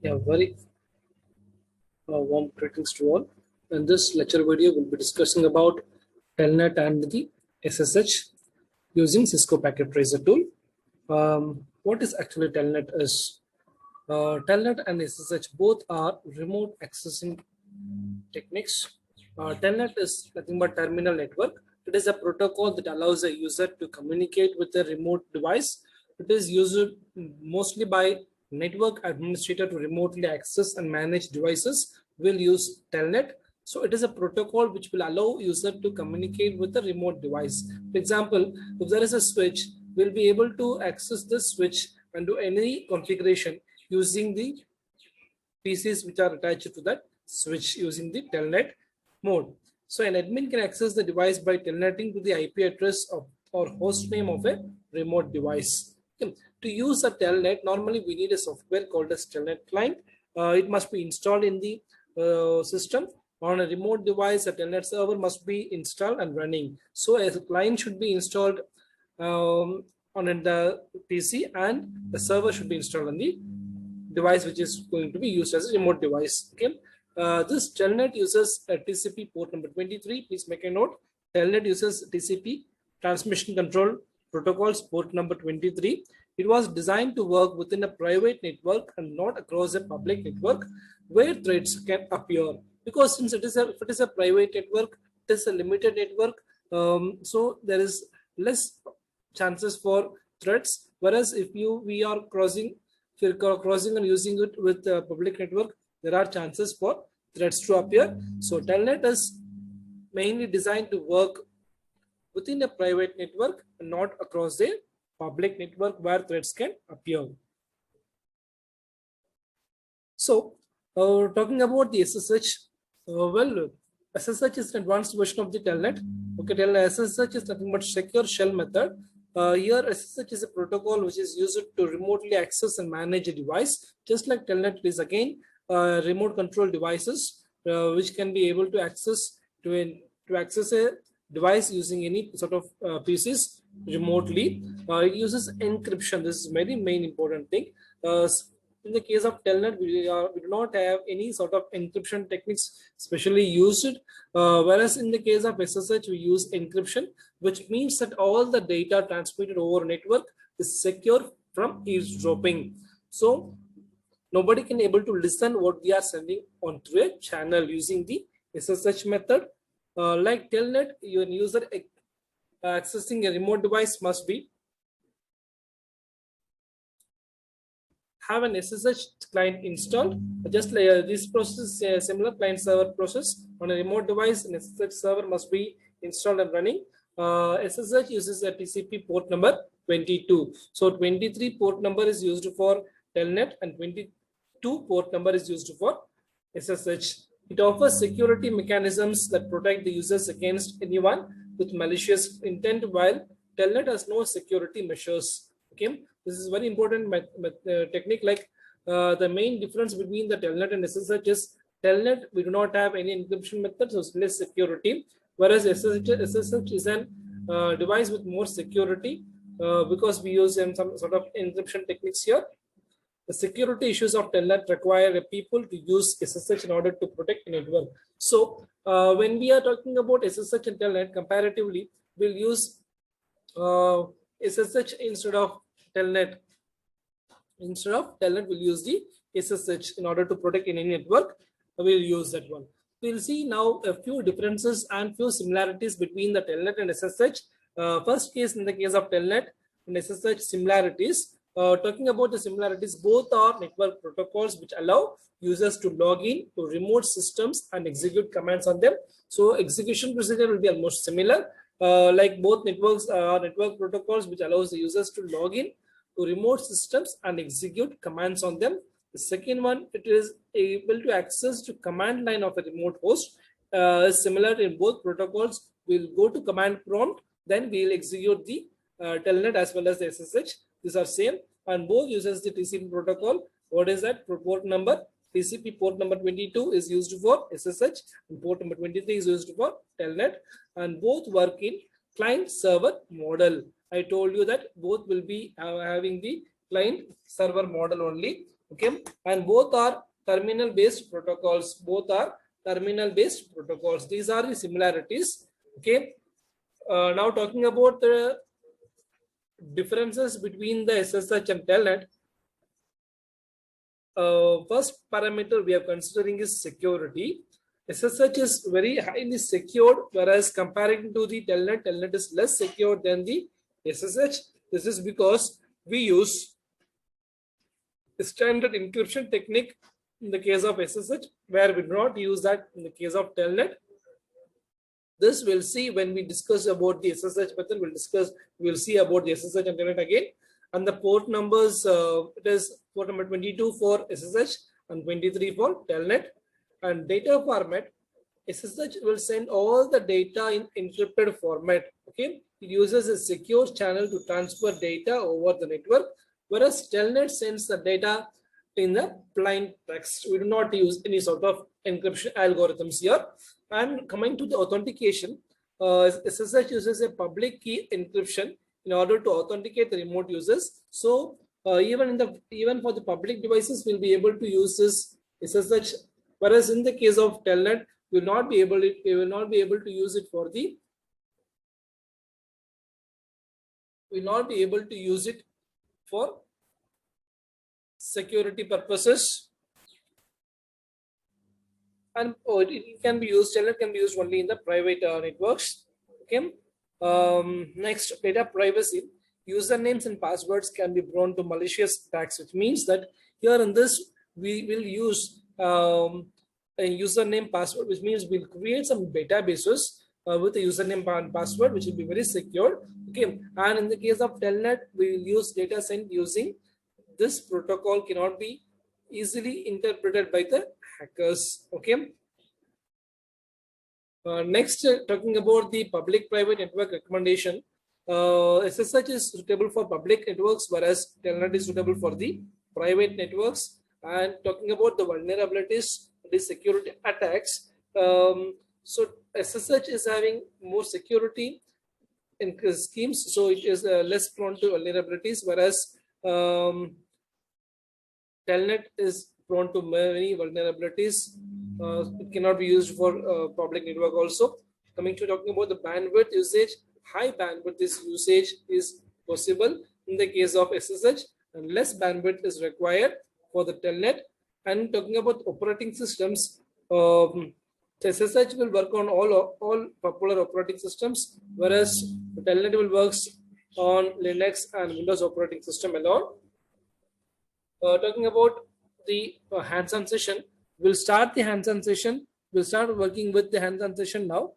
Yeah, very warm greetings to all. In this lecture video, we'll be discussing about Telnet and the SSH using Cisco Packet Tracer tool. What is actually Telnet is? Telnet and SSH both are remote accessing techniques. Telnet is nothing but terminal network. It is a protocol that allows a user to communicate with a remote device. It is used mostly by network administrator to remotely access and manage devices. Will use Telnet. So it is a protocol which will allow user to communicate with a remote device. For example, if there is a switch, we'll be able to access this switch and do any configuration using the PCs which are attached to that switch using the telnet mode. So an admin can access the device by telnetting to the IP address of or host name of a remote device. Okay. To use a telnet, normally we need a software called as telnet client. It must be installed in the system. On a remote device, a telnet server must be installed and running. So a client should be installed on the PC, and the server should be installed on the device which is going to be used as a remote device. Okay, this telnet uses a TCP port number 23. Please make a note. Telnet uses TCP transmission control protocols port number 23. It was designed to work within a private network and not across a public network where threads can appear. Because since if it is a private network, it is a limited network, so there is less chances for threats. Whereas if we are crossing and using it with the public network, there are chances for threats to appear. So telnet is mainly designed to work within a private network and not across a public network where threats can appear. So talking about the SSH, SSH is an advanced version of the telnet. Okay, SSH is nothing but secure shell method. Here SSH is a protocol which is used to remotely access and manage a device. Just like telnet is again remote control devices which can be able to access access a device using any sort of PCs remotely. It uses encryption. This is very main important thing. In the case of telnet, we do not have any sort of encryption techniques specially used, whereas in the case of SSH, we use encryption, which means that all the data transmitted over network is secure from eavesdropping. So nobody can able to listen what we are sending on through a channel using the SSH method. Like telnet, your user accessing a remote device must be have an SSH client installed. Just like this process, similar client server process on a remote device, an SSH server must be installed and running. SSH uses a TCP port number 22. So 23 port number is used for telnet and 22 port number is used for SSH. It offers security mechanisms that protect the users against anyone with malicious intent, while telnet has no security measures. Okay, this is very important technique. Like the main difference between the telnet and SSH is telnet we do not have any encryption method, so it's less security, whereas SSH is an device with more security because we use some sort of encryption techniques here. The security issues of telnet require people to use SSH in order to protect the network. So when we are talking about SSH and telnet, comparatively, we'll use SSH instead of telnet. Instead of telnet, we'll use the SSH in order to protect any network. We'll use that one. We'll see now a few differences and few similarities between the telnet and SSH. First case, in the case of telnet and SSH similarities. Talking about the similarities, both are network protocols which allow users to log in to remote systems and execute commands on them. So execution procedure will be almost similar. Like both networks are network protocols which allows the users to log in to remote systems and execute commands on them. The second one, it is able to access to command line of a remote host. Similar in both protocols. We'll go to command prompt, then we'll execute the telnet as well as the SSH. These are same, and both uses the TCP protocol. What is that? Port number TCP port number 22 is used for SSH, and port number 23 is used for telnet, and both work in client server model. I told you that both will be having the client server model only. Okay, and both are terminal based protocols. Both are terminal based protocols. These are the similarities. Okay, now talking about the differences between the SSH and Telnet. First parameter we are considering is security. SSH is very highly secured, whereas comparing to the Telnet, Telnet is less secure than the SSH. This is because we use a standard encryption technique in the case of SSH, where we do not use that in the case of Telnet. This we'll see when we discuss about the SSH method. We'll see about the SSH and Telnet again. And the port numbers, it is port number 22 for SSH and 23 for Telnet. And data format, SSH will send all the data in encrypted format. Okay, it uses a secure channel to transfer data over the network, whereas Telnet sends the data in the plain text. We do not use any sort of encryption algorithms here. And coming to the authentication, SSH uses a public key encryption in order to authenticate the remote users. So even for the public devices, we'll be able to use this SSH. Whereas in the case of Telnet, we will not be able to use it for the. We will not be able to use it for security purposes. And it can be used. Telnet can be used only in the private networks. Okay. Next, data privacy. Usernames and passwords can be prone to malicious attacks, which means that here in this we will use a username password, which means we'll create some databases with a username and password, which will be very secure. Okay, and in the case of Telnet, we will use data sent using this protocol cannot be easily interpreted by the hackers. Okay. Next, talking about the public-private network recommendation. SSH is suitable for public networks, whereas Telnet is suitable for the private networks. And talking about the vulnerabilities, the security attacks. So SSH is having more security in schemes, so it is less prone to vulnerabilities, whereas Telnet is prone to many vulnerabilities. It cannot be used for public network also. Coming to talking about the bandwidth usage, high bandwidth usage is possible in the case of SSH, and less bandwidth is required for the Telnet. And talking about operating systems, SSH will work on all popular operating systems, whereas Telnet will work on Linux and Windows operating system alone. Talking about the hands-on session, we'll start the hands-on session. We'll start working with the hands-on session now.